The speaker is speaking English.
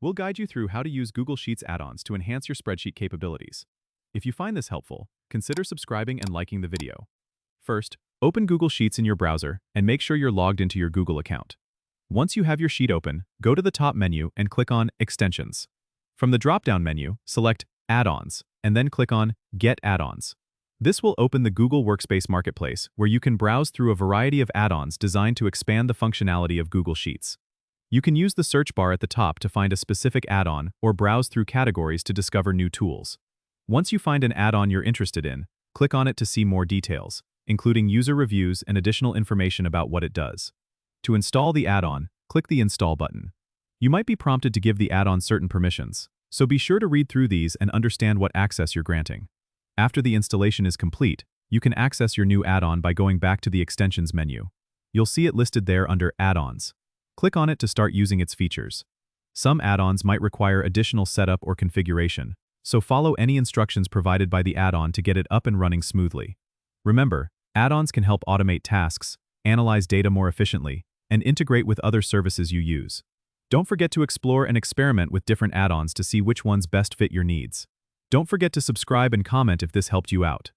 We'll guide you through how to use Google Sheets add-ons to enhance your spreadsheet capabilities. If you find this helpful, consider subscribing and liking the video. First, open Google Sheets in your browser and make sure you're logged into your Google account. Once you have your sheet open, go to the top menu and click on Extensions. From the drop-down menu, select Add-ons and then click on Get Add-ons. This will open the Google Workspace Marketplace, where you can browse through a variety of add-ons designed to expand the functionality of Google Sheets. You can use the search bar at the top to find a specific add-on or browse through categories to discover new tools. Once you find an add-on you're interested in, click on it to see more details, including user reviews and additional information about what it does. To install the add-on, click the Install button. You might be prompted to give the add-on certain permissions, so be sure to read through these and understand what access you're granting. After the installation is complete, you can access your new add-on by going back to the Extensions menu. You'll see it listed there under Add-ons. Click on it to start using its features. Some add-ons might require additional setup or configuration, so follow any instructions provided by the add-on to get it up and running smoothly. Remember, add-ons can help automate tasks, analyze data more efficiently, and integrate with other services you use. Don't forget to explore and experiment with different add-ons to see which ones best fit your needs. Don't forget to subscribe and comment if this helped you out.